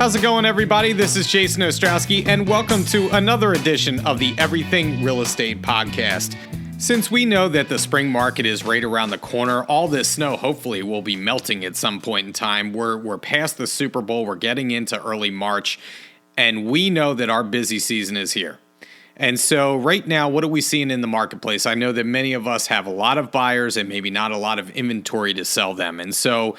How's it going, everybody? This is Jason Ostrowski, and welcome to another edition of the Everything Real Estate Podcast. Since we know that the spring market is right around the corner, all this snow hopefully will be melting at some point in time. We're past the Super Bowl, we're getting into early March, and we know that our busy season is here. And so right now, what are we seeing in the marketplace? I know that many of us have a lot of buyers and maybe not a lot of inventory to sell them. And so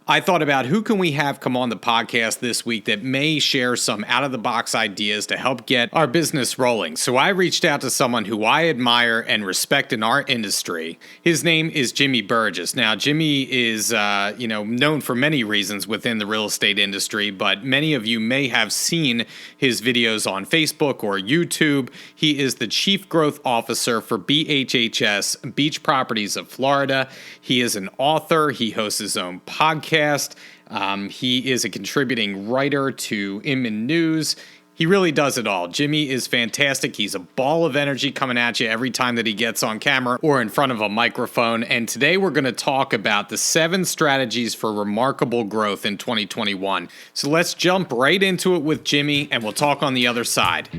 I thought about who can we have come on the podcast this week that may share some out-of-the-box ideas to help get our business rolling. So I reached out to someone who I admire and respect in our industry. His name is Jimmy Burgess. Now, Jimmy is known for many reasons within the real estate industry, but many of you may have seen his videos on Facebook or YouTube. He is the Chief Growth Officer for BHHS, Beach Properties of Florida. He is an author. He hosts his own podcast. He is a contributing writer to Inman News. He really does it all. Jimmy is fantastic. He's a ball of energy coming at you every time that he gets on camera or in front of a microphone. And today we're going to talk about the 7 strategies for remarkable growth in 2021. So let's jump right into it with Jimmy, and we'll talk on the other side.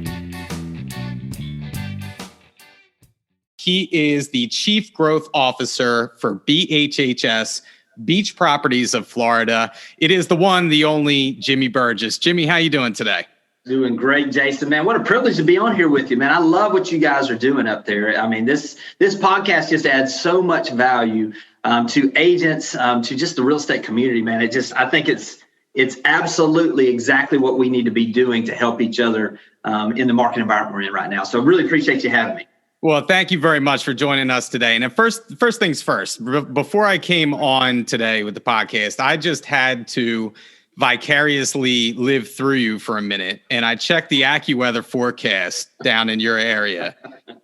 He is the Chief Growth Officer for BHHS, Beach Properties of Florida. It is the one, the only Jimmy Burgess. Jimmy, how you doing today? Doing great, Jason, man. What a privilege to be on here with you, man. I love what you guys are doing up there. I mean, this podcast just adds so much value to agents, to just the real estate community, man. I think it's absolutely exactly what we need to be doing to help each other in the market environment we're in right now. So really appreciate you having me. Well, thank you very much for joining us today. And first things first, before I came on today with the podcast, I just had to vicariously live through you for a minute. And I checked the AccuWeather forecast down in your area.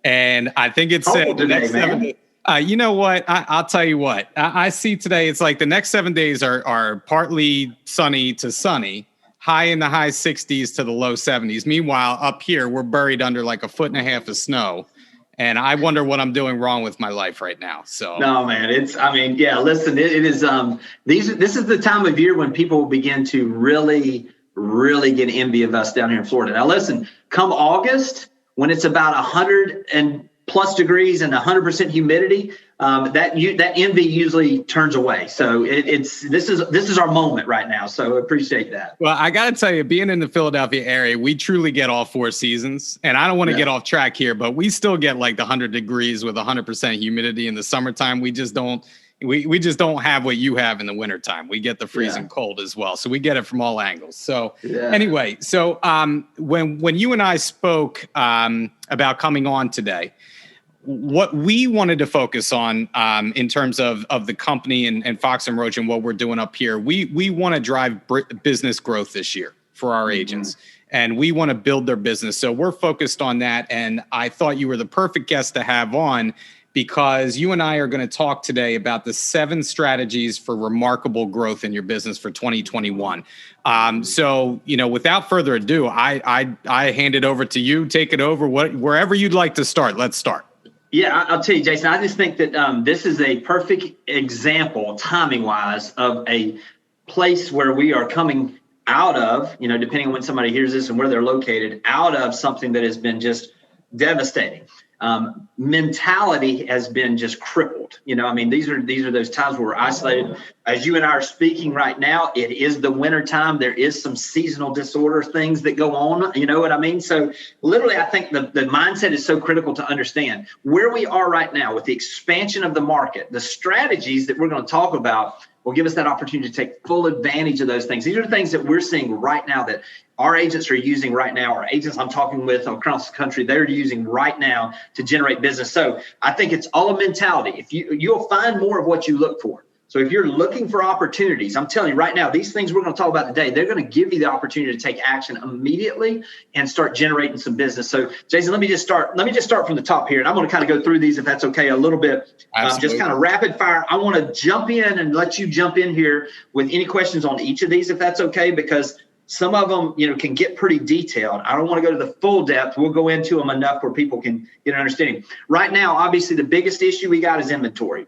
And I think it said the next 7 days. You know what? I'll tell you what. I see today, it's like the next 7 days are partly sunny to sunny, high in the high 60s to the low 70s. Meanwhile, up here, we're buried under like 1.5 feet of snow. And I wonder what I'm doing wrong with my life right now. So no, man, listen, it is, this is the time of year when people will begin to really, really get envy of us down here in Florida. Now, listen, come August, when it's about 100 and plus degrees and 100% humidity, that envy usually turns away. So this is our moment right now. So I appreciate that. Well, I got to tell you, being in the Philadelphia area, we truly get all 4 seasons. And I don't want to get off track here, but we still get like the 100 degrees with 100% humidity in the summertime. We just don't have what you have in the wintertime. We get the freezing cold as well. So we get it from all angles. So anyway, when you and I spoke about coming on today, what we wanted to focus on in terms of the company and Fox and Roach and what we're doing up here, we want to drive business growth this year for our agents, and we want to build their business. So we're focused on that. And I thought you were the perfect guest to have on because you and I are going to talk today about the 7 strategies for remarkable growth in your business for 2021. So, without further ado, I hand it over to you. Take it over. Wherever you'd like to start, let's start. Yeah, I'll tell you, Jason, I just think that this is a perfect example, timing-wise, of a place where we are coming out of, depending on when somebody hears this and where they're located, out of something that has been just devastating. Mentality has been just crippled. These are those times where we're isolated. As you and I are speaking right now, it is the winter time. There is some seasonal disorder things that go on. You know what I mean? So literally, I think the mindset is so critical to understand where we are right now with the expansion of the market. The strategies that we're going to talk about will give us that opportunity to take full advantage of those things. These are the things that we're seeing right now that our agents are using right now. Our agents I'm talking with across the country, they're using right now to generate business. So I think it's all a mentality. If you'll find more of what you look for. So if you're looking for opportunities, I'm telling you right now, these things we're going to talk about today, they're going to give you the opportunity to take action immediately and start generating some business. So Jason, let me just start from the top here. And I'm going to kind of go through these, if that's okay, a little bit, just kind of rapid fire. I want to jump in and let you jump in here with any questions on each of these, if that's okay, because some of them, can get pretty detailed. I don't want to go to the full depth. We'll go into them enough where people can get an understanding. Right now, obviously, the biggest issue we got is inventory.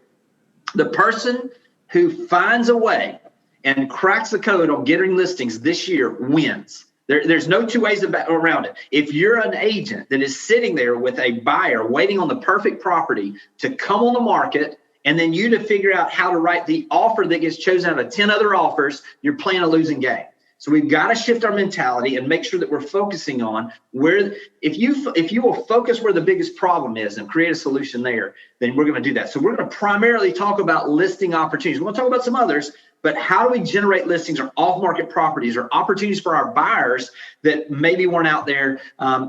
The person who finds a way and cracks the code on getting listings this year wins. There's no two ways around it. If you're an agent that is sitting there with a buyer waiting on the perfect property to come on the market, and then you to figure out how to write the offer that gets chosen out of 10 other offers, you're playing a losing game. So we've got to shift our mentality and make sure that we're focusing on where, if you will focus where the biggest problem is and create a solution there, then we're going to do that. So we're going to primarily talk about listing opportunities. We're going to talk about some others, but how do we generate listings or off-market properties or opportunities for our buyers that maybe weren't out there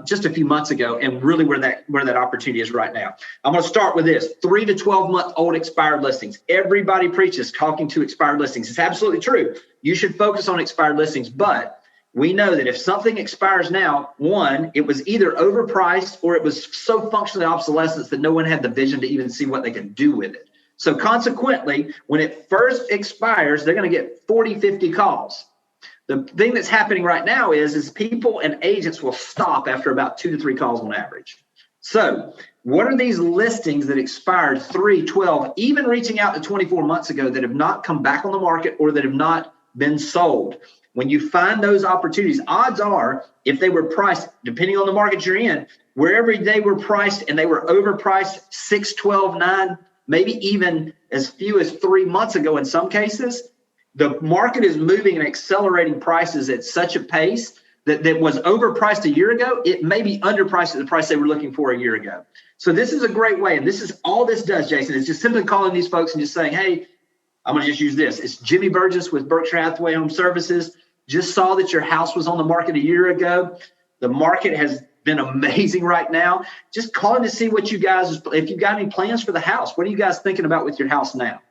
just a few months ago, and really where that opportunity is right now. I'm going to start with this: 3 to 12-month-old expired listings. Everybody preaches talking to expired listings. It's absolutely true. You should focus on expired listings, but we know that if something expires now, one, it was either overpriced or it was so functionally obsolescent that no one had the vision to even see what they could do with it. So consequently, when it first expires, they're going to get 40, 50 calls. The thing that's happening right now is people and agents will stop after about 2 to 3 calls on average. So what are these listings that expired 3, 12, even reaching out to 24 months ago that have not come back on the market or that have not been sold? When you find those opportunities, odds are, if they were priced, depending on the market you're in, wherever they were priced and they were overpriced 6, 12, 9, maybe even as few as 3 months ago in some cases, the market is moving and accelerating prices at such a pace that was overpriced a year ago, it may be underpriced at the price they were looking for a year ago. So this is a great way. And this is all this does, Jason, is just simply calling these folks and just saying, hey, I'm going to just use this. It's Jimmy Burgess with Berkshire Hathaway Home Services. Just saw that your house was on the market a year ago. The market has been amazing right now. Just calling to see what you guys, if you've got any plans for the house. What are you guys thinking about with your house now?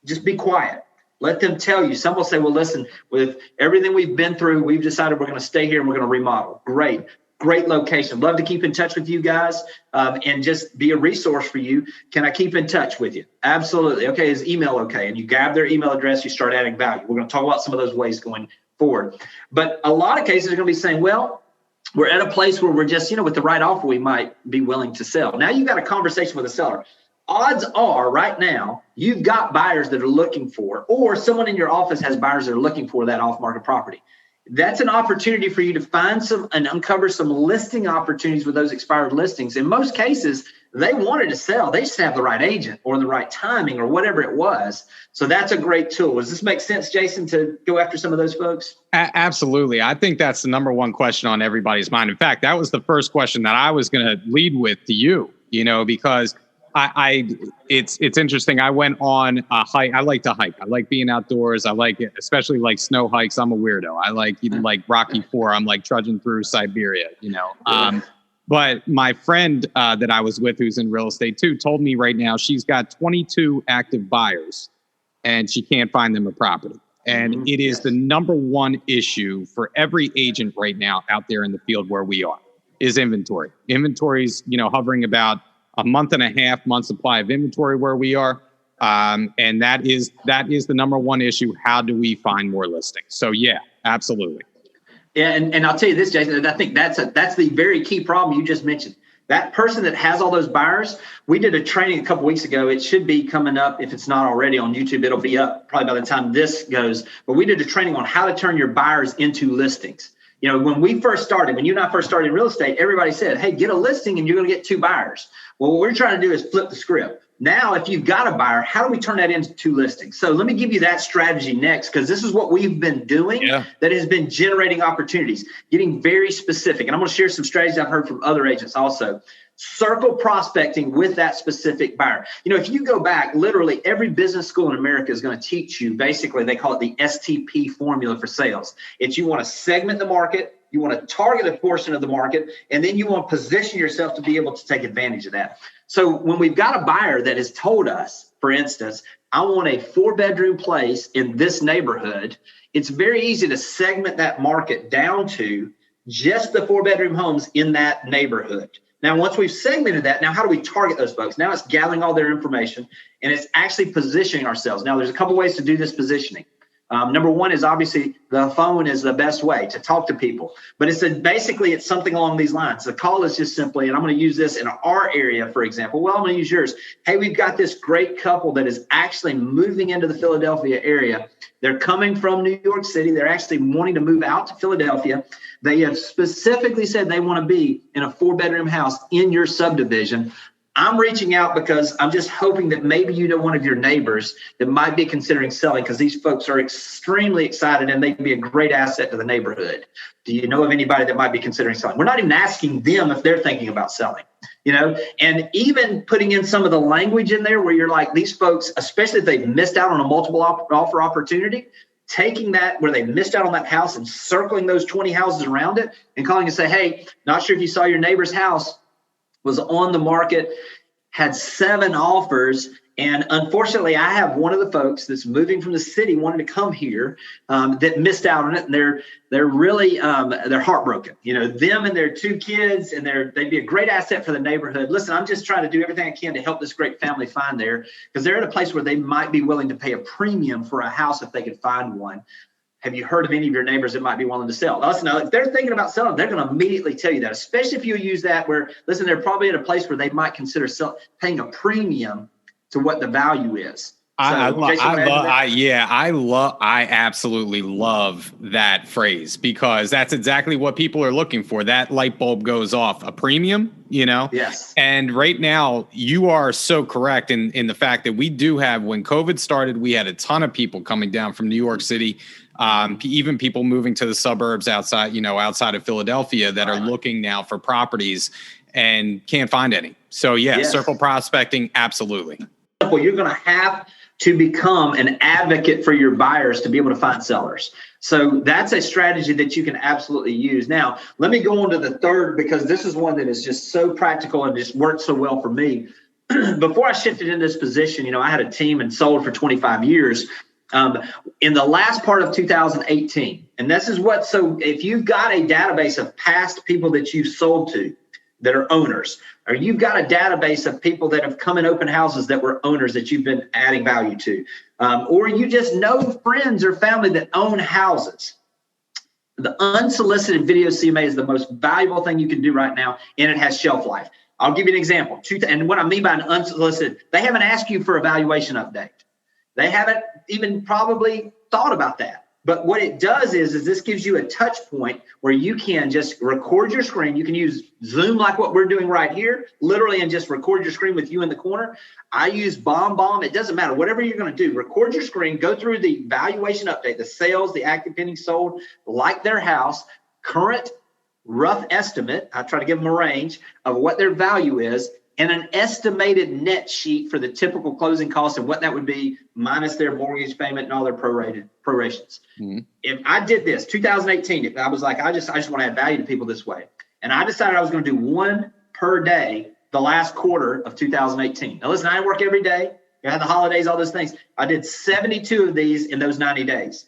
Just be quiet. Let them tell you. Some will say, well, listen, with everything we've been through, we've decided we're going to stay here and we're going to remodel. Great location. Love to keep in touch with you guys and just be a resource for you. Can I keep in touch with you? Absolutely. Okay, is email okay? And you grab their email address, you start adding value. We're going to talk about some of those ways going forward. But a lot of cases are going to be saying, well, we're at a place where we're just, with the right offer, we might be willing to sell. Now you've got a conversation with a seller. Odds are right now you've got buyers that are looking for, or someone in your office has buyers that are looking for that off-market property. That's an opportunity for you to find some and uncover some listing opportunities with those expired listings. In most cases, they wanted to sell. They just have the right agent or the right timing or whatever it was. So that's a great tool. Does this make sense, Jason, to go after some of those folks? Absolutely. I think that's the number one question on everybody's mind. In fact, that was the first question that I was going to lead with to you, because it's interesting. I went on a hike. I like to hike. I like being outdoors. I like it, especially like snow hikes. I'm a weirdo. I like like Rocky IV. I'm like trudging through Siberia, But my friend that I was with, who's in real estate too, told me right now she's got 22 active buyers and she can't find them a property. And it is the number one issue for every agent right now out there in the field where we are is inventory. Inventory's, hovering about a month and a half month supply of inventory where we are. And that is the number one issue. How do we find more listings? So yeah, absolutely. Yeah, and I'll tell you this, Jason, and I think that's the very key problem you just mentioned. That person that has all those buyers, we did a training a couple weeks ago. It should be coming up. If it's not already on YouTube, it'll be up probably by the time this goes. But we did a training on how to turn your buyers into listings. When we first started, when you and I first started in real estate, everybody said, hey, get a listing and you're going to get 2 buyers. Well, what we're trying to do is flip the script. Now, if you've got a buyer, how do we turn that into 2 listings? So let me give you that strategy next, because this is what we've been doing that has been generating opportunities, getting very specific. And I'm going to share some strategies I've heard from other agents also. Circle prospecting with that specific buyer. If you go back, literally every business school in America is going to teach you, basically, they call it the STP formula for sales. It's you want to segment the market, you want to target a portion of the market, and then you want to position yourself to be able to take advantage of that. So when we've got a buyer that has told us, for instance, I want a 4-bedroom place in this neighborhood, it's very easy to segment that market down to just the 4-bedroom homes in that neighborhood. Now, once we've segmented that, now how do we target those folks? Now it's gathering all their information and it's actually positioning ourselves. Now, there's a couple ways to do this positioning. Number one is obviously the phone is the best way to talk to people, but basically it's something along these lines. The call is just simply, and I'm going to use this in our area, for example. Well, I'm going to use yours. Hey, we've got this great couple that is actually moving into the Philadelphia area. They're coming from New York City. They're actually wanting to move out to Philadelphia. They have specifically said they want to be in a 4-bedroom house in your subdivision. I'm reaching out because I'm just hoping that maybe you know one of your neighbors that might be considering selling, because these folks are extremely excited and they'd be a great asset to the neighborhood. Do you know of anybody that might be considering selling? We're not even asking them if they're thinking about selling, and even putting in some of the language in there where you're like, these folks, especially if they've missed out on a multiple offer opportunity, taking that where they missed out on that house and circling those 20 houses around it and calling and say, hey, not sure if you saw your neighbor's house was on the market, had 7 offers. And unfortunately, I have one of the folks that's moving from the city wanting to come here that missed out on it. And they're really, they're heartbroken, them and their 2 kids, and they'd be a great asset for the neighborhood. Listen, I'm just trying to do everything I can to help this great family find there, because they're at a place where they might be willing to pay a premium for a house if they could find one. Have you heard of any of your neighbors that might be willing to sell? Listen, if they're thinking about selling, they're going to immediately tell you that, especially if you use that where, listen, they're probably at a place where they might consider paying a premium to what the value is. I absolutely love that phrase, because that's exactly what people are looking for. That light bulb goes off, a premium, Yes. And right now you are so correct in the fact that we do have, when COVID started, we had a ton of people coming down from New York City, even people moving to the suburbs outside of Philadelphia that are looking now for properties and can't find any. So yes. Circle prospecting. Absolutely. You're going to have to become an advocate for your buyers to be able to find sellers. So that's a strategy that you can absolutely use. Now, let me go on to the third, because this is one that is just so practical and just worked so well for me. Before I shifted in this position, I had a team and sold for 25 years. In the last part of 2018, and this is so if you've got a database of past people that you've sold to that are owners, or you've got a database of people that have come in open houses that were owners that you've been adding value to, or you just know friends or family that own houses, the unsolicited video CMA is the most valuable thing you can do right now, and it has shelf life. I'll give you an example. And what I mean by an unsolicited, they haven't asked you for a valuation update. They haven't even probably thought about that. But what it does is this gives you a touch point where you can just record your screen. You can use Zoom like what we're doing right here, literally, and just record your screen with you in the corner. I use BombBomb. It doesn't matter. Whatever you're going to do, record your screen, go through the valuation update, the sales, the active pending sold, like their house, current rough estimate. I try to give them a range of what their value is, and an estimated net sheet for the typical closing costs and what that would be minus their mortgage payment and all their prorations. Mm-hmm. If I did this 2018, I was like, I just want to add value to people this way. And I decided I was going to do 1 per day the last quarter of 2018. Now listen, I didn't work every day. I had the holidays, all those things. I did 72 of these in those 90 days.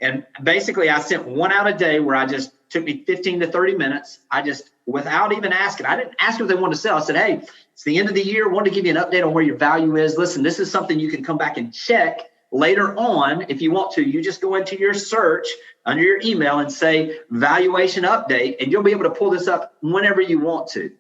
And basically I sent 1 out a day where I just took me 15 to 30 minutes. I just, without even asking, I didn't ask if they wanted to sell. I said, hey, it's the end of the year. I wanted to give you an update on where your value is. Listen, this is something you can come back and check later on if you want to. You just go into your search under your email and say valuation update, and you'll be able to pull this up whenever you want to.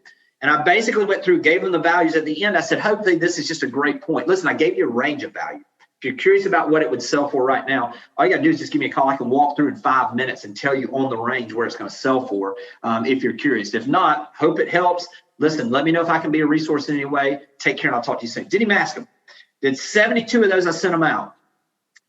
And I basically went through, gave them the values at the end. I said, hopefully this is just a great point. Listen, I gave you a range of value. If you're curious about what it would sell for right now, all you got to do is just give me a call. I can walk through in 5 minutes and tell you on the range where it's going to sell for if you're curious. If not, hope it helps. Listen, let me know if I can be a resource in any way. Take care, and I'll talk to you soon. Did he mask them? Did 72 of those, I sent them out.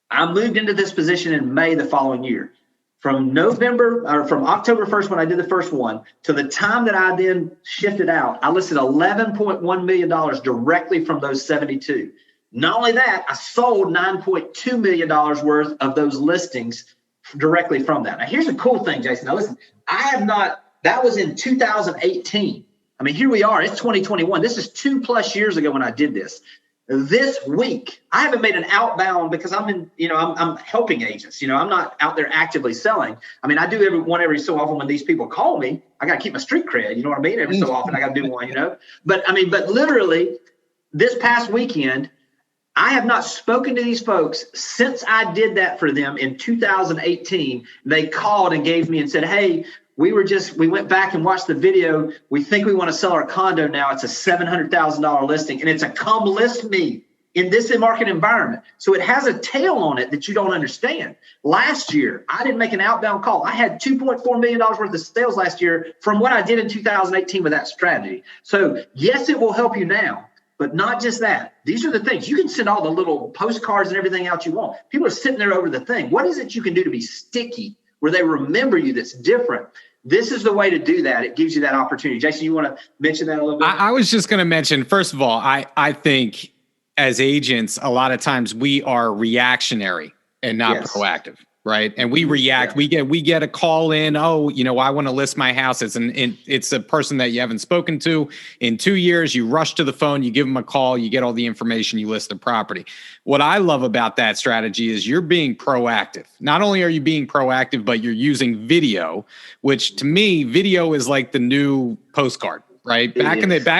I moved into this position in May the following year. From October 1st, when I did the first one, to the time that I then shifted out, I listed $11.1 million directly from those 72. Not only that, I sold $9.2 million worth of those listings directly from that. Now, here's the cool thing, Jason. Now, listen, that was in 2018. I mean, here we are. It's 2021. This is 2+ years ago when I did this. This week, I haven't made an outbound because I'm helping agents. I'm not out there actively selling. I mean, I do every so often when these people call me. I got to keep my street cred. You know what I mean? Every so often I got to do one, But literally this past weekend, I have not spoken to these folks since I did that for them in 2018. They called and gave me and said, hey, we went back and watched the video. We think we want to sell our condo now. It's a $700,000 listing, and it's a come list me in this market environment. So it has a tail on it that you don't understand. Last year, I didn't make an outbound call. I had $2.4 million worth of sales last year from what I did in 2018 with that strategy. So yes, it will help you now. But not just that. These are the things. You can send all the little postcards and everything out you want. People are sitting there over the thing. What is it you can do to be sticky where they remember you that's different? This is the way to do that. It gives you that opportunity. Jason, you want to mention that a little bit? I was just going to mention, first of all, I think as agents, a lot of times we are reactionary and not proactive. Right. And we react, we get a call in. Oh, I want to list my house. It's a person that you haven't spoken to in 2 years. You rush to the phone, you give them a call, you get all the information, you list the property. What I love about that strategy is you're being proactive. Not only are you being proactive, but you're using video, which to me, video is like the new postcard. Right. Back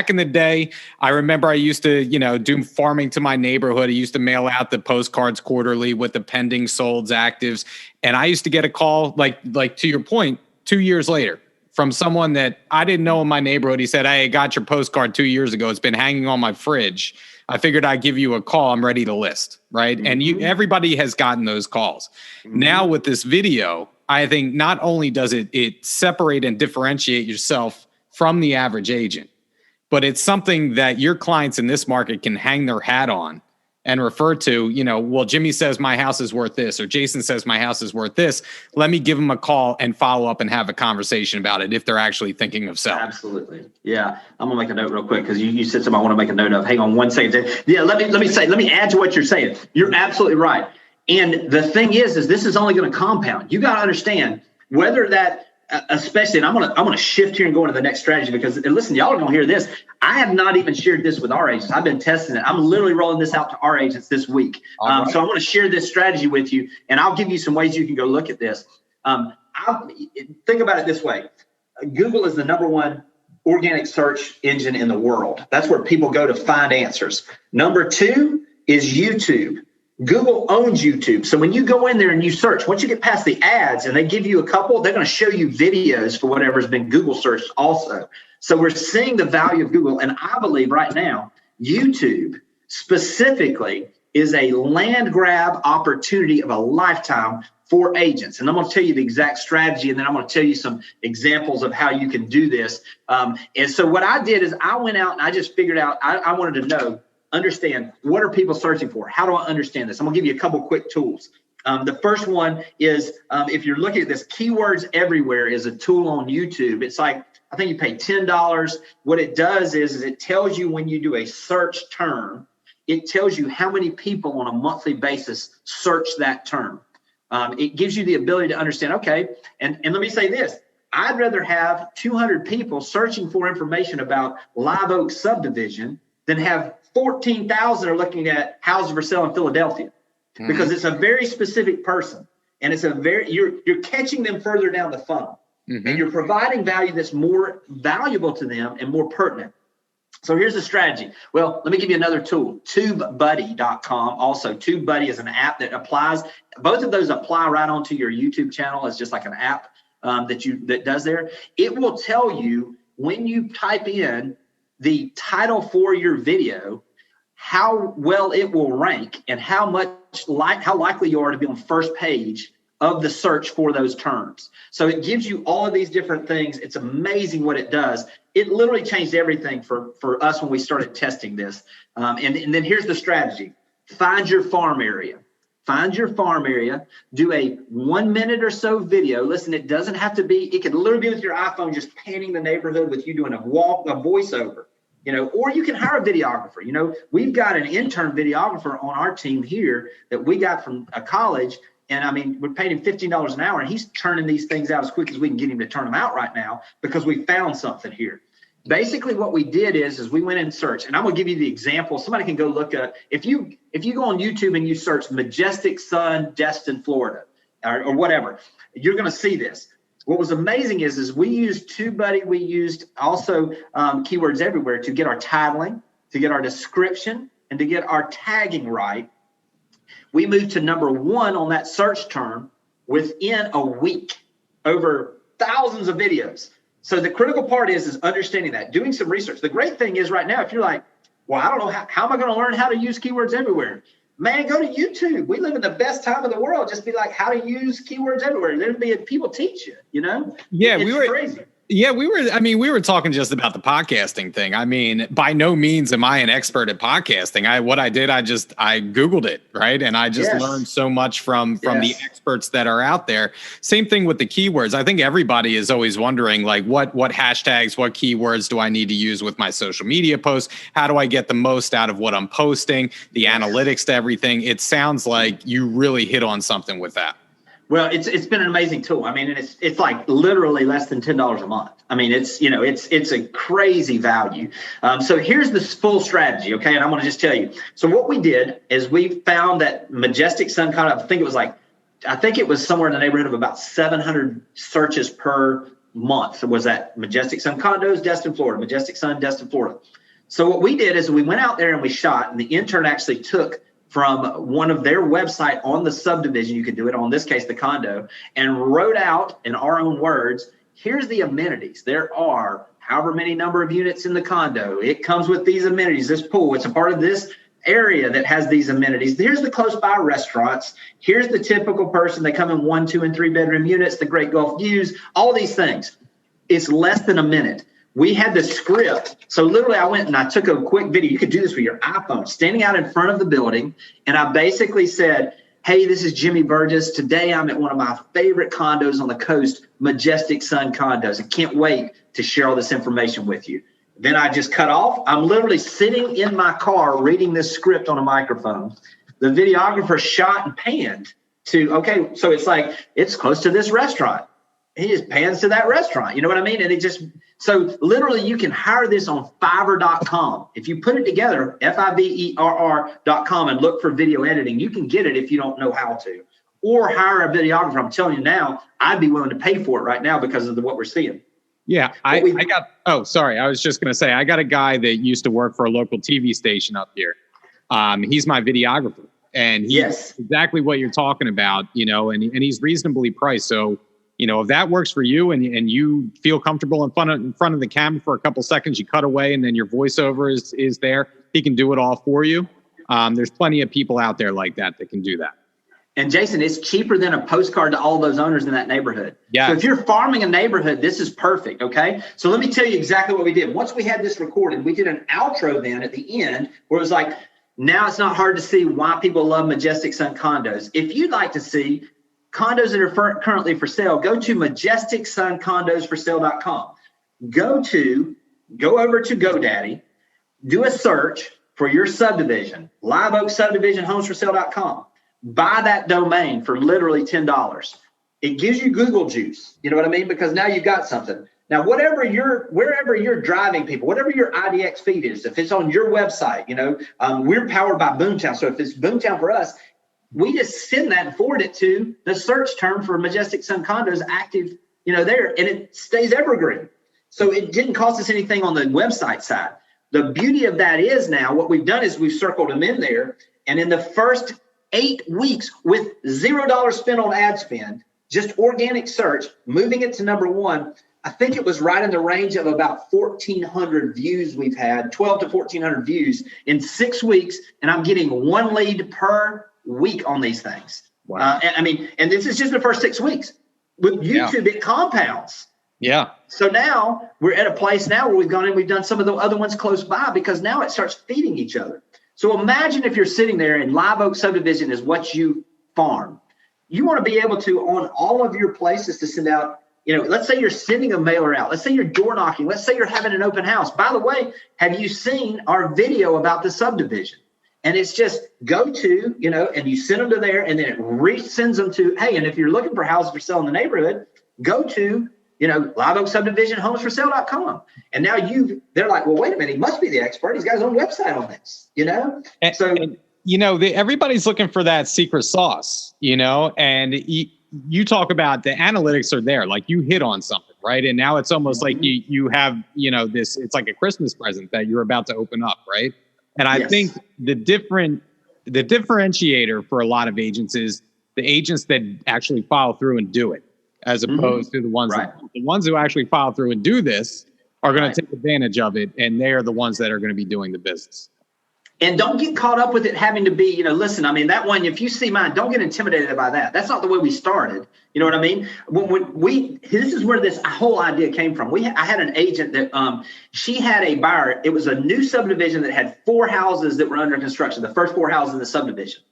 in the day, I remember I used to, do farming to my neighborhood. I used to mail out the postcards quarterly with the pending solds actives. And I used to get a call like to your point, 2 years later from someone that I didn't know in my neighborhood. He said, hey, I got your postcard 2 years ago. It's been hanging on my fridge. I figured I'd give you a call. I'm ready to list. Right. And everybody has gotten those calls. Now with this video, I think not only does it separate and differentiate yourself from the average agent, but it's something that your clients in this market can hang their hat on and refer to, well, Jimmy says my house is worth this, or Jason says my house is worth this. Let me give them a call and follow up and have a conversation about it if they're actually thinking of selling. Absolutely. Yeah. I'm gonna make a note real quick because you said something I want to make a note of. Hang on 1 second. Yeah, let me add to what you're saying. You're absolutely right. And the thing is this is only going to compound. You got to understand whether that especially, and I'm gonna shift here and go into the next strategy because, and listen, y'all are gonna hear this. I have not even shared this with our agents. I've been testing it. I'm literally rolling this out to our agents this week. Right. So I want to share this strategy with you, and I'll give you some ways you can go look at this. Think about it this way: Google is the #1 organic search engine in the world. That's where people go to find answers. Number 2 is YouTube. Google owns YouTube. So when you go in there and you search, once you get past the ads and they give you a couple, they're going to show you videos for whatever's been Google searched also. So we're seeing the value of Google. And I believe right now, YouTube specifically is a land grab opportunity of a lifetime for agents. And I'm going to tell you the exact strategy, and then I'm going to tell you some examples of how you can do this. And so what I did is I went out and I just figured out, I wanted to understand what are people searching for? How do I understand this? I'm gonna give you a couple quick tools. The first one is if you're looking at this, Keywords Everywhere is a tool on YouTube. It's like, I think you pay $10. What it does is it tells you when you do a search term, it tells you how many people on a monthly basis search that term. It gives you the ability to understand, okay, and let me say this, I'd rather have 200 people searching for information about Live Oak subdivision than have 14,000 are looking at houses for sale in Philadelphia, because it's a very specific person, and it's you're catching them further down the funnel, and you're providing value that's more valuable to them and more pertinent. So here's the strategy. Well, let me give you another tool, TubeBuddy.com. Also, TubeBuddy is an app that applies. Both of those apply right onto your YouTube channel. It's just like an app that does there. It will tell you when you type in the title for your video, how well it will rank and how likely you are to be on first page of the search for those terms. So it gives you all of these different things. It's amazing what it does. It literally changed everything for us when we started testing this. And then here's the strategy. Find your farm area. Find your farm area, do a 1 minute or so video. Listen, it doesn't have to be, it could literally be with your iPhone, just panning the neighborhood with you doing a voiceover, or you can hire a videographer. We've got an intern videographer on our team here that we got from a college. And I mean, we're paying him $15 an hour, and he's turning these things out as quick as we can get him to turn them out right now because we found something here. Basically, what we did is we went and searched, and I'm going to give you the example. Somebody can go look at, if you go on YouTube and you search Majestic Sun, Destin, Florida, or whatever, you're going to see this. What was amazing is we used TubeBuddy, we used also Keywords Everywhere to get our titling, to get our description, and to get our tagging right, we moved to number 1 on that search term within a week, over thousands of videos. So the critical part is understanding that, doing some research. The great thing is right now, if you're like, well, I don't know, how am I going to learn how to use keywords everywhere? Man, go to YouTube. We live in the best time of the world. Just be like, how to use keywords everywhere. There'll be people teach you, you know? Yeah, it's crazy. Yeah, we were talking just about the podcasting thing. I mean, by no means am I an expert at podcasting. I Googled it, right? And I just learned so much from the experts that are out there. Same thing with the keywords. I think everybody is always wondering, like, what hashtags, what keywords do I need to use with my social media posts? How do I get the most out of what I'm posting? The analytics to everything. It sounds like you really hit on something with that. Well, it's been an amazing tool. I mean, it's like literally less than $10 a month. I mean, it's a crazy value. So here's the full strategy, okay? And I'm going to just tell you. So what we did is we found that Majestic Sun Condo, I think it was somewhere in the neighborhood of about 700 searches per month. So was that Majestic Sun Condos, Destin, Florida, Majestic Sun, Destin, Florida. So what we did is we went out there and we shot, and the intern actually took from one of their website on the subdivision, you could do it on this case, the condo, and wrote out in our own words, here's the amenities. There are however many number of units in the condo. It comes with these amenities, this pool. It's a part of this area that has these amenities. Here's the close by restaurants. Here's the typical person. They come in 1, 2, and 3 bedroom units, the great Gulf views, all these things. It's less than a minute. We had the script. So literally I went and I took a quick video. You could do this with your iPhone, standing out in front of the building. And I basically said, hey, this is Jimmy Burgess. Today I'm at one of my favorite condos on the coast, Majestic Sun Condos. I can't wait to share all this information with you. Then I just cut off. I'm literally sitting in my car reading this script on a microphone. The videographer shot and panned to, okay, so it's like, it's close to this restaurant. He just pans to that restaurant. You know what I mean? And it just, so literally you can hire this on Fiverr.com. If you put it together, Fiverr.com, and look for video editing, you can get it if you don't know how to. Or hire a videographer. I'm telling you now, I'd be willing to pay for it right now because of what we're seeing. Yeah, I was just going to say, I got a guy that used to work for a local TV station up here. He's my videographer. And he's exactly what you're talking about, you know, and he's reasonably priced. So, you know, if that works for you and you feel comfortable in front of the camera for a couple seconds, you cut away and then your voiceover is there. He can do it all for you. There's plenty of people out there like that can do that. And Jason, it's cheaper than a postcard to all those owners in that neighborhood. Yeah. So if you're farming a neighborhood, this is perfect. Okay. So let me tell you exactly what we did. Once we had this recorded, we did an outro then at the end where it was like, now it's not hard to see why people love Majestic Sun Condos. If you'd like to see condos that are currently for sale, go to MajesticSunCondosForSale.com. Go over to GoDaddy, do a search for your subdivision, Live Oak Subdivision HomesForSale.com. Buy that domain for literally $10. It gives you Google juice. You know what I mean? Because now you've got something. Now, wherever you're driving people, whatever your IDX feed is, if it's on your website, you know, we're powered by Boomtown. So if it's Boomtown for us, we just send that and forward it to the search term for Majestic Sun Condos active, you know, there, and it stays evergreen. So it didn't cost us anything on the website side. The beauty of that is now what we've done is we've circled them in there. And in the first 8 weeks with $0 spent on ad spend, just organic search, moving it to number 1, I think it was right in the range of about 1,400 views we've had, 12 to 1,400 views in 6 weeks. And I'm getting 1 lead per week on these things. Wow. And this is just the first 6 weeks. With YouTube, it compounds. Yeah. So now we're at a place now where we've gone in, we've done some of the other ones close by because now it starts feeding each other. So imagine if you're sitting there and Live Oak Subdivision is what you farm. You want to be able to, on all of your places, to send out, you know, let's say you're sending a mailer out. Let's say you're door knocking. Let's say you're having an open house. By the way, have you seen our video about the subdivision? And it's just go to, you know, and you send them to there, and then it resends them to, hey, and if you're looking for houses for sale in the neighborhood, go to, you know, Live Oak Subdivision HomesForSale.com. And now they're like, well, wait a minute, he must be the expert. He's got his own website on this, you know? And you know, everybody's looking for that secret sauce, you know, and you talk about the analytics are there, like you hit on something, right? And now it's almost like you have, you know, this, it's like a Christmas present that you're about to open up, right? And I think the differentiator for a lot of agents is the agents that actually follow through and do it, as opposed to the ones who actually follow through and do this are going to take advantage of it, and they are the ones that are going to be doing the business. And don't get caught up with it having to be, listen, I mean, that one, if you see mine, don't get intimidated by that. That's not the way we started. You know what I mean? This is where this whole idea came from. I had an agent that she had a buyer. It was a new subdivision that had 4 houses that were under construction, the first 4 houses in the subdivision.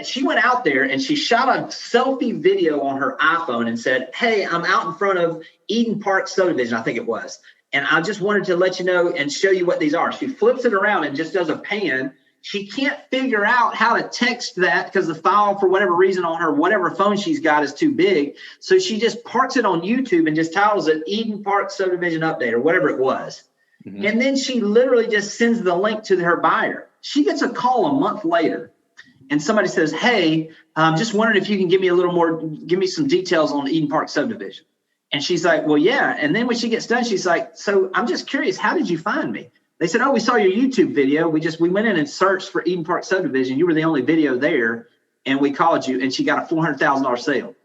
She went out there and she shot a selfie video on her iPhone and said, hey, I'm out in front of Eden Park subdivision, I think it was. And I just wanted to let you know and show you what these are. She flips it around and just does a pan. She can't figure out how to text that because the file, for whatever reason, on her whatever phone she's got is too big. So she just parks it on YouTube and just titles it Eden Park Subdivision Update or whatever it was. Mm-hmm. And then she literally just sends the link to her buyer. She gets a call a month later. And somebody says, hey, I'm just wondering if you can give me some details on Eden Park Subdivision. And she's like, well, yeah. And then when she gets done, she's like, so I'm just curious, how did you find me? They said, oh, we saw your YouTube video. We went in and searched for Eden Park Subdivision. You were the only video there. And we called you. And she got a $400,000 sale.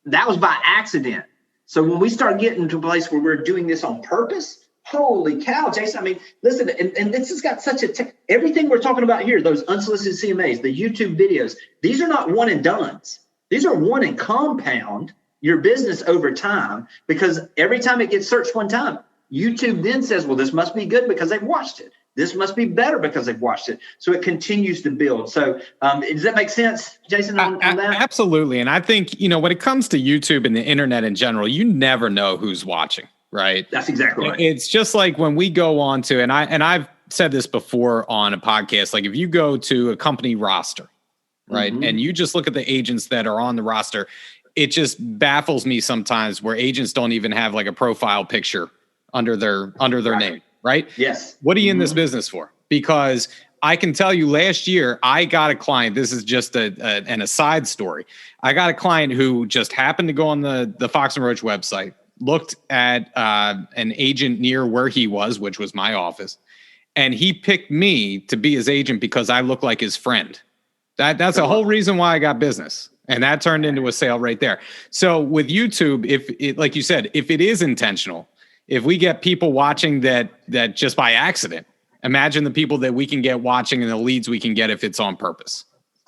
That was by accident. So when we start getting to a place where we're doing this on purpose, holy cow, Jason. I mean, listen, and this has got such everything we're talking about here, those unsolicited CMAs, the YouTube videos, these are not one and dones. These are one and compound your business over time, because every time it gets searched one time, YouTube then says, well, this must be good because they've watched it. This must be better because they've watched it. So it continues to build. So does that make sense, Jason, on that? Absolutely. And I think, when it comes to YouTube and the internet in general, you never know who's watching, right? That's exactly right. It's just like when we go on to, and I've said this before on a podcast, like if you go to a company roster, right, and you just look at the agents that are on the roster, it just baffles me sometimes where agents don't even have like a profile picture under their name, right? Yes. What are you in this business for? Because I can tell you last year, I got a client, this is just an aside story. I got a client who just happened to go on the Fox and Roach website, looked at an agent near where he was, which was my office, and he picked me to be his agent because I look like his friend. That's the whole reason why I got business. And that turned into a sale right there. So with YouTube, if it, like you said, if it is intentional, if we get people watching that just by accident, imagine the people that we can get watching and the leads we can get if it's on purpose.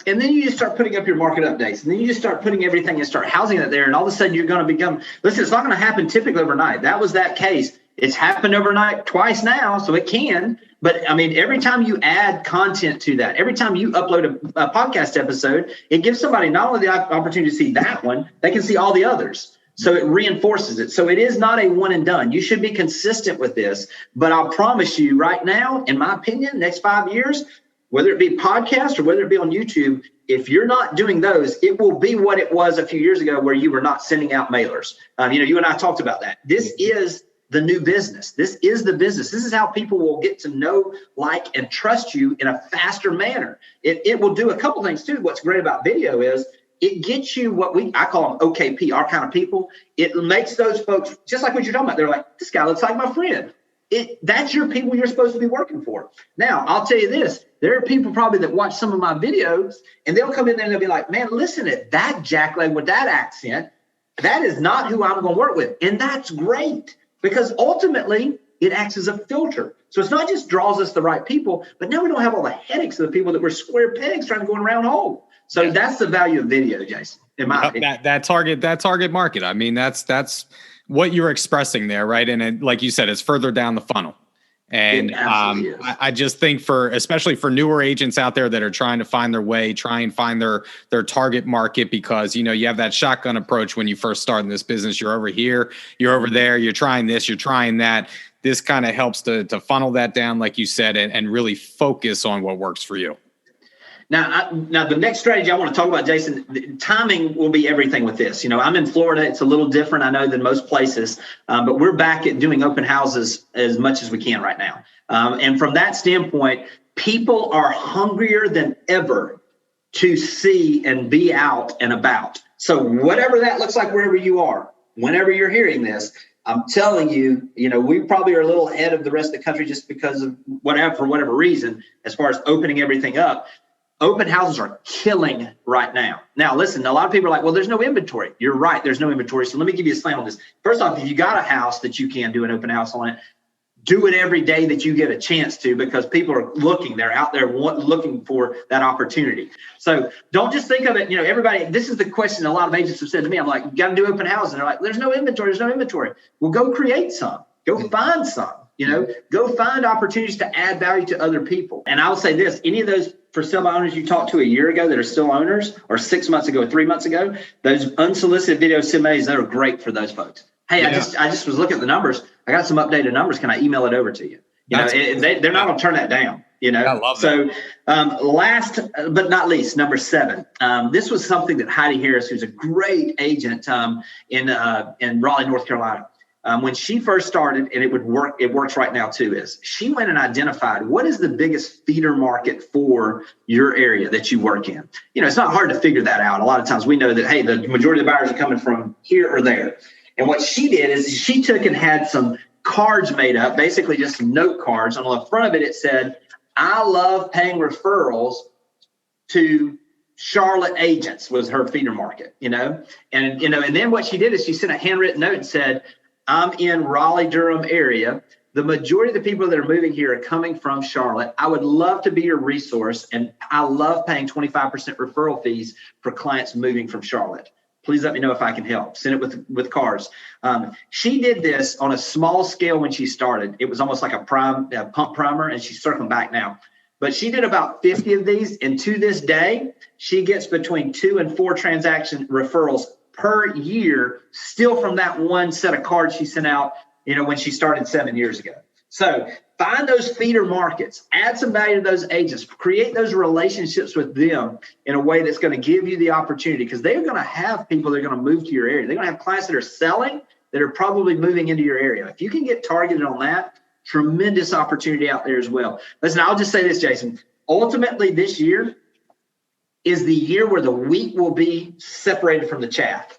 And then you just start putting up your market updates. And then you just start putting everything and start housing it there. And all of a sudden you're going to become, listen, it's not going to happen typically overnight. That was that case. It's happened overnight twice now, so it can. But I mean, every time you add content to that, every time you upload a podcast episode, it gives somebody not only the opportunity to see that one, they can see all the others. So it reinforces it. So it is not a one and done. You should be consistent with this. But I'll promise you right now, in my opinion, next 5 years, whether it be podcast or whether it be on YouTube, if you're not doing those, it will be what it was a few years ago where you were not sending out mailers. You and I talked about that. This is the new business. This is the business. This is how people will get to know, like, and trust you in a faster manner. It will do a couple things too. What's great about video is it gets you what I call them OKP, our kind of people. It makes those folks, just like what you're talking about, they're like, this guy looks like my friend. That's your people you're supposed to be working for. Now, I'll tell you this. There are people probably that watch some of my videos and they'll come in there and they'll be like, man, listen to that jackleg with that accent. That is not who I'm going to work with. And that's great. Because ultimately, it acts as a filter. So it's not just draws us the right people, but now we don't have all the headaches of the people that were square pegs trying to go in a round hole. So that's the value of video, Jason, in my opinion. That target market. I mean, that's what you're expressing there, right? And like you said, it's further down the funnel. And I just think especially for newer agents out there that are trying to find their way, try and find their target market, because, you have that shotgun approach when you first start in this business. You're over here, you're over there, you're trying this, you're trying that. This kind of helps to funnel that down, like you said, and really focus on what works for you. Now, the next strategy I want to talk about, Jason, timing will be everything with this. I'm in Florida. It's a little different, I know, than most places, but we're back at doing open houses as much as we can right now. And from that standpoint, people are hungrier than ever to see and be out and about. So whatever that looks like, wherever you are, whenever you're hearing this, I'm telling you, we probably are a little ahead of the rest of the country just because of for whatever reason, as far as opening everything up. Open houses are killing right now. Now, listen, a lot of people are like, well, there's no inventory. You're right. There's no inventory. So let me give you a slant on this. First off, if you got a house that you can do an open house on it, do it every day that you get a chance to, because people are looking. They're out there looking for that opportunity. So don't just think of it, everybody, this is the question a lot of agents have said to me. I'm like, you got to do open houses. And they're like, there's no inventory. There's no inventory. Well, go create some. Go find some. Go find opportunities to add value to other people. And I'll say this, any of those for sale by owners you talked to a year ago that are still owners, or 6 months ago, 3 months ago, those unsolicited video submissions, that are great for those folks. Hey, I just was looking at the numbers. I got some updated numbers. Can I email it over to you? They're not going to turn that down. I love that. So last but not least, number 7. This was something that Heidi Harris, who's a great agent in Raleigh, North Carolina, when she first started, and it works right now too, is she went and identified what is the biggest feeder market for your area that you work in. It's not hard to figure that out. A lot of times we know that, hey, the majority of the buyers are coming from here or there. And what she did is she took and had some cards made up, basically just some note cards. And on the front of it, it said, I love paying referrals to Charlotte agents, was her feeder market, and then what she did is she sent a handwritten note and said, I'm in Raleigh, Durham area. The majority of the people that are moving here are coming from Charlotte. I would love to be your resource. And I love paying 25% referral fees for clients moving from Charlotte. Please let me know if I can help. Send it with cards. She did this on a small scale when she started. It was almost like a pump primer, and she's circling back now. But she did about 50 of these. And to this day, she gets between 2 and 4 transaction referrals per year, still from that one set of cards she sent out, when she started 7 years ago. So find those feeder markets, add some value to those agents, create those relationships with them in a way that's going to give you the opportunity, because they're going to have people that are going to move to your area. They're going to have clients that are selling that are probably moving into your area. If you can get targeted on that, tremendous opportunity out there as well. Listen, I'll just say this, Jason. Ultimately, this year is the year where the wheat will be separated from the chaff.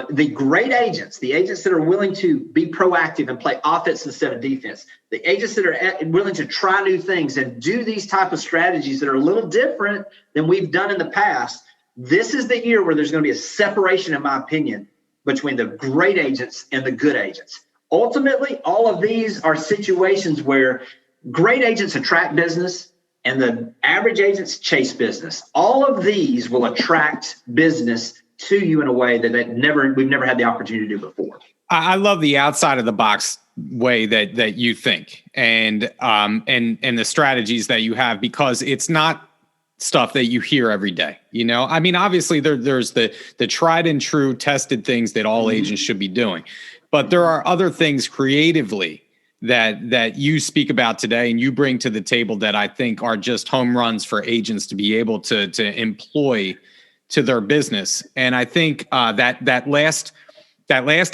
The great agents, the agents that are willing to be proactive and play offense instead of defense, the agents that are willing to try new things and do these type of strategies that are a little different than we've done in the past, this is the year where there's going to be a separation, in my opinion, between the great agents and the good agents. Ultimately, all of these are situations where great agents attract business and the average agents chase business. All of these will attract business to you in a way that we've never had the opportunity to do before. I love the outside of the box way that you think and the strategies that you have, because it's not stuff that you hear every day. I mean, obviously there's the tried and true tested things that all agents should be doing, but there are other things creatively that you speak about today and you bring to the table that I think are just home runs for agents to be able to employ to their business. And I think that last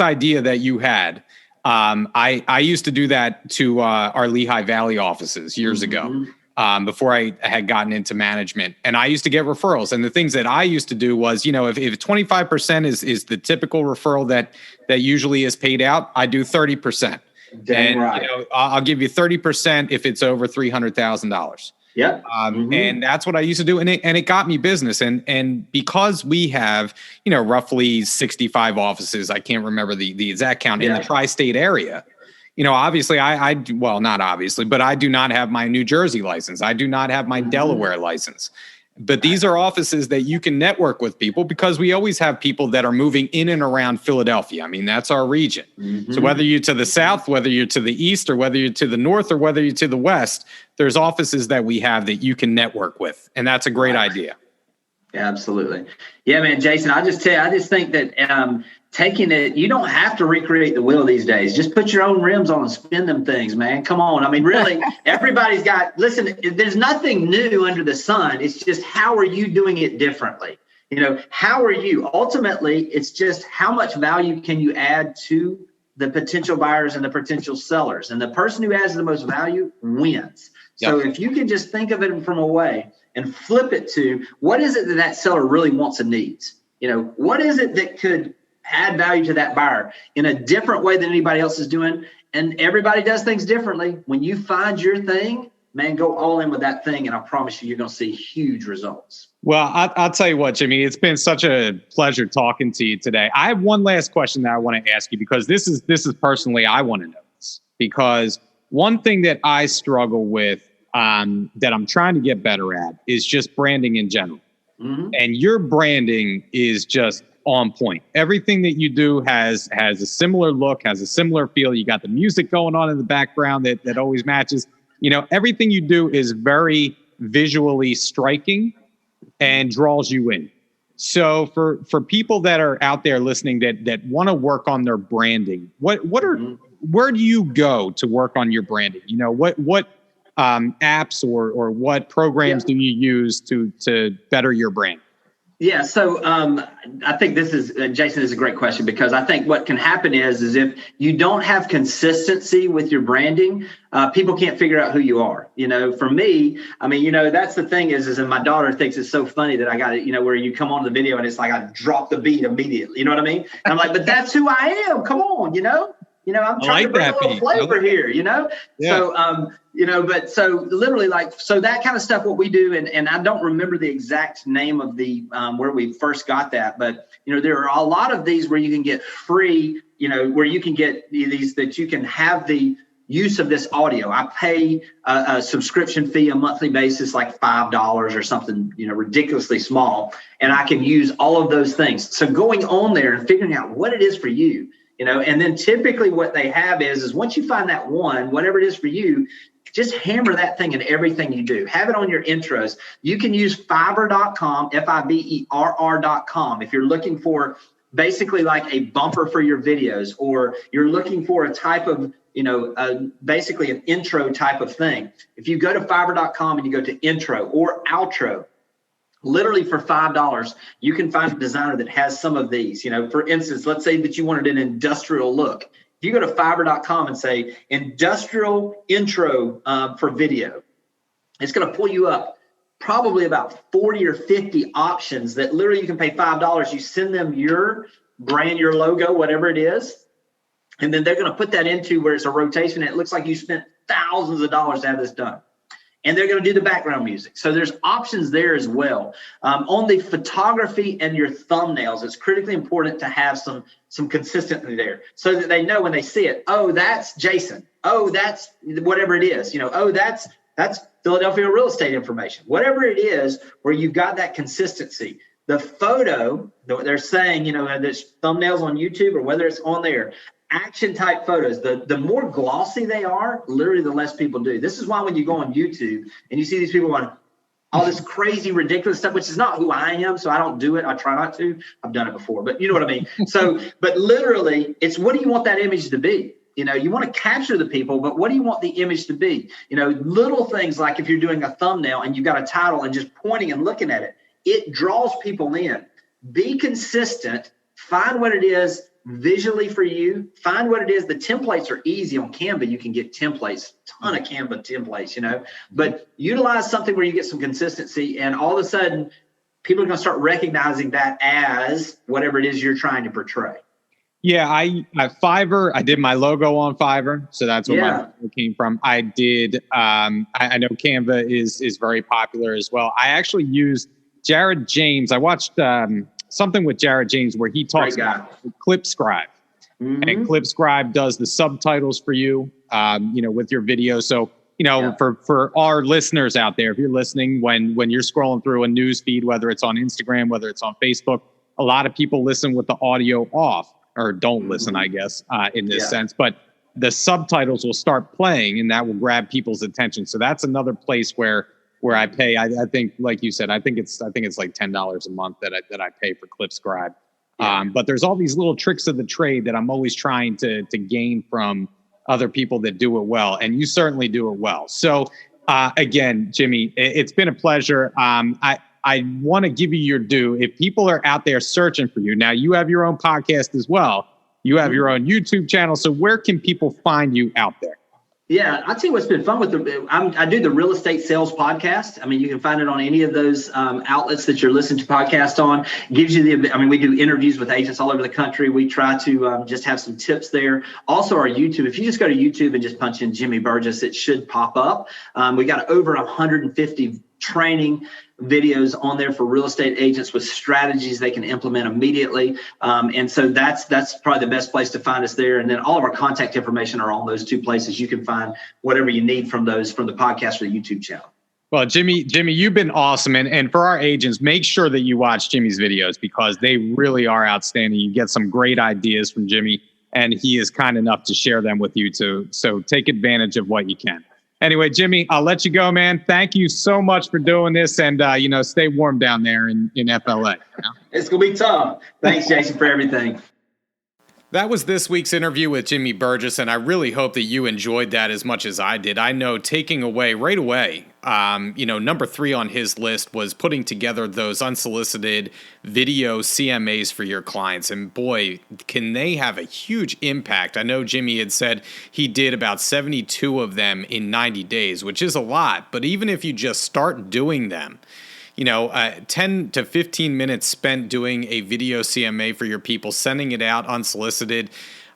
idea that you had, I used to do that to our Lehigh Valley offices years ago, before I had gotten into management. And I used to get referrals. And the things that I used to do was, if 25% is the typical referral that usually is paid out, I do 30%. Dang right. I'll give you 30% if it's over $300,000. Yeah. And that's what I used to do. And it got me business. And because we have, roughly 65 offices, I can't remember the exact count in the tri-state area, obviously well, not obviously, but I do not have my New Jersey license. I do not have my Delaware license. But these are offices that you can network with people, because we always have people that are moving in and around Philadelphia. I mean, that's our region. So whether you're to the south, whether you're to the east, or whether you're to the north, or whether you're to the west, there's offices that we have that you can network with. And that's a great idea. Yeah, absolutely. Yeah, man, Jason, I just think that taking it, you don't have to recreate the wheel these days. Just put your own rims on and spin them things, man. Come on. I mean, really, everybody's listen, there's nothing new under the sun. It's just, how are you doing it differently? How are you? Ultimately, it's just how much value can you add to the potential buyers and the potential sellers? And the person who adds the most value wins. So if you can just think of it from a way and flip it to, what is it that seller really wants and needs? What is it that could add value to that buyer in a different way than anybody else is doing. And everybody does things differently. When you find your thing, man, go all in with that thing. And I promise you, you're going to see huge results. Well, I'll tell you what, Jimmy, it's been such a pleasure talking to you today. I have one last question that I want to ask you, because this is personally, I want to know this, because one thing that I struggle with that I'm trying to get better at is just branding in general. Mm-hmm. And your branding is just on point. Everything that you do has a similar look, has a similar feel. You got the music going on in the background that always matches. You know, everything you do is very visually striking and draws you in. So for people that are out there listening that want to work on their branding, where do you go to work on your branding? You know, what apps or what programs do you use to better your brand? Yeah, so I think this is, Jason, is a great question, because I think what can happen is if you don't have consistency with your branding, people can't figure out who you are. You know, for me, I mean, you know, that's the thing is and my daughter thinks it's so funny that I got it, you know, where you come on the video and it's like I drop the beat immediately. You know what I mean? And I'm like, but that's who I am. Come on, you know? You know, I'm trying to bring a little flavor here, you know? Yeah. So, you know, but so literally so that kind of stuff, what we do, and I don't remember the exact name of the, where we first got that, but, you know, there are a lot of these where you can get free, you know, where you can get these, that you can have the use of this audio. I pay a subscription fee, a monthly basis, like $5 or something, you know, ridiculously small. And I can use all of those things. So going on there and figuring out what it is for you, you know, and then typically what they have is once you find that one, whatever it is for you, just hammer that thing in everything you do. Have it on your intros. You can use Fiverr.com, Fiberr.com. If you're looking for basically like a bumper for your videos, or you're looking for a type of, you know, basically an intro type of thing. If you go to Fiverr.com and you go to intro or outro, literally for $5, you can find a designer that has some of these. You know, for instance, let's say that you wanted an industrial look. If you go to Fiverr.com and say industrial intro for video, it's going to pull you up probably about 40 or 50 options that literally you can pay $5. You send them your brand, your logo, whatever it is, and then they're going to put that into where it's a rotation. And it looks like you spent thousands of dollars to have this done. And they're going to do the background music. So there's options there as well. On the photography and your thumbnails, it's critically important to have some consistency there so that they know when they see it, oh, that's Jason. Oh, that's whatever it is. You know, oh, that's Philadelphia real estate information. Whatever it is, where you've got that consistency. The photo, they're saying, you know, there's thumbnails on YouTube or whether it's on there, action type photos, the more glossy they are, literally the less people do. This is why when you go on YouTube and you see these people going all this crazy, ridiculous stuff, which is not who I am, so I don't do it. I try not to. I've done it before, but you know what I mean? So, but literally, it's what do you want that image to be? You know, you want to capture the people, but what do you want the image to be? You know, little things like if you're doing a thumbnail and you've got a title and just pointing and looking at it, it draws people in. Be consistent. Find what it is visually for you. Find what it is. The templates are easy on Canva. You can get templates, ton of Canva templates, you know, but utilize something where you get some consistency, and all of a sudden people are going to start recognizing that as whatever it is you're trying to portray. Yeah, I Fiverr, I did my logo on Fiverr, so that's where my logo came from. I did, I know Canva is very popular as well. I actually used Jared James. I watched something with Jared James where he talks about Clipscribe. Mm-hmm. And Clipscribe does the subtitles for you, you know, with your video. So, you know, for our listeners out there, if you're listening, when you're scrolling through a news feed, whether it's on Instagram, whether it's on Facebook, a lot of people listen with the audio off, or don't listen, I guess, in this sense. But the subtitles will start playing, and that will grab people's attention. So that's another place where I pay. I think, like you said, I think it's like $10 a month that I pay for Clipscribe. But there's all these little tricks of the trade that I'm always trying to gain from other people that do it well, and you certainly do it well. So again, Jimmy, it's been a pleasure. I want to give you your due. If people are out there searching for you now, you have your own podcast as well. You have your own YouTube channel. So where can people find you out there? Yeah, I'll tell you what's been fun with I do the real estate sales podcast. I mean, you can find it on any of those outlets that you're listening to podcasts on. Gives you we do interviews with agents all over the country. We try to just have some tips there. Also, our YouTube. If you just go to YouTube and just punch in Jimmy Burgess, it should pop up. We got over 150 training videos on there for real estate agents with strategies they can implement immediately. And so that's probably the best place to find us there. And then all of our contact information are on those two places. You can find whatever you need from the podcast or the YouTube channel. Well, Jimmy, you've been awesome. And for our agents, make sure that you watch Jimmy's videos because they really are outstanding. You get some great ideas from Jimmy, and he is kind enough to share them with you too. So take advantage of what you can. Anyway, Jimmy, I'll let you go, man. Thank you so much for doing this, and stay warm down there in FLA. It's gonna be tough. Thanks, Jason, for everything. That was this week's interview with Jimmy Burgess, and I really hope that you enjoyed that as much as I did. I know taking away right away, number 3 on his list was putting together those unsolicited video CMAs for your clients. And boy, can they have a huge impact. I know Jimmy had said he did about 72 of them in 90 days, which is a lot. But even if you just start doing them, 10 to 15 minutes spent doing a video CMA for your people, sending it out unsolicited,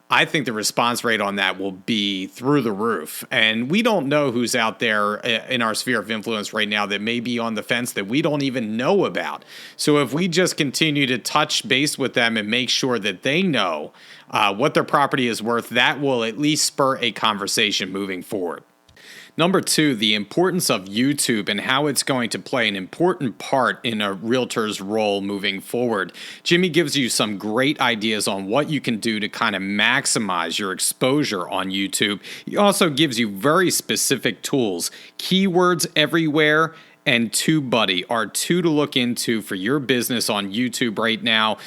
I think the response rate on that will be through the roof. And we don't know who's out there in our sphere of influence right now that may be on the fence that we don't even know about. So if we just continue to touch base with them and make sure that they know what their property is worth, that will at least spur a conversation moving forward. Number 2, the importance of YouTube and how it's going to play an important part in a realtor's role moving forward. Jimmy gives you some great ideas on what you can do to kind of maximize your exposure on YouTube. He also gives you very specific tools, keywords everywhere, and TubeBuddy are 2 to look into for your business on YouTube right now.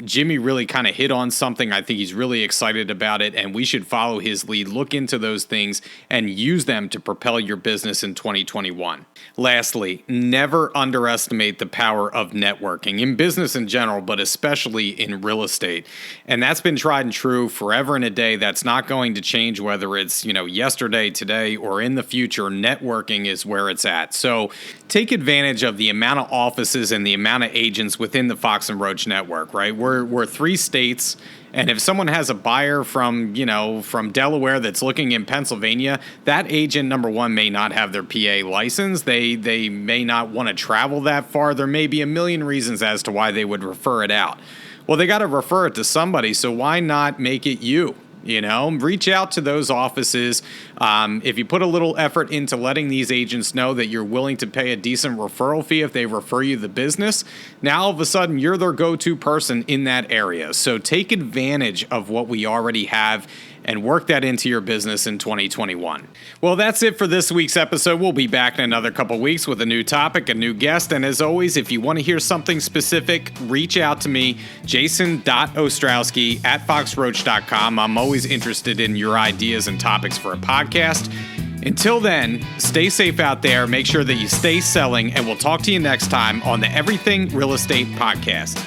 Jimmy really kind of hit on something. I think he's really excited about it, and we should follow his lead, look into those things, and use them to propel your business in 2021. Lastly, never underestimate the power of networking in business in general, but especially in real estate. And that's been tried and true forever and a day. That's not going to change whether it's, yesterday, today, or in the future. Networking is where it's at. So take advantage of the amount of offices and the amount of agents within the Fox and Roach network, right? We're 3 states, and if someone has a buyer from Delaware that's looking in Pennsylvania, that agent, number 1, may not have their PA license. They may not want to travel that far. There may be a million reasons as to why they would refer it out. Well, they got to refer it to somebody, so why not make it you? Reach out to those offices. If you put a little effort into letting these agents know that you're willing to pay a decent referral fee if they refer you the business, now all of a sudden you're their go-to person in that area. So take advantage of what we already have and work that into your business in 2021. Well, that's it for this week's episode. We'll be back in another couple weeks with a new topic, a new guest. And as always, if you want to hear something specific, reach out to me, jason.ostrowski@foxroach.com. I'm always interested in your ideas and topics for a podcast. Until then, stay safe out there. Make sure that you stay selling, and we'll talk to you next time on the Everything Real Estate Podcast.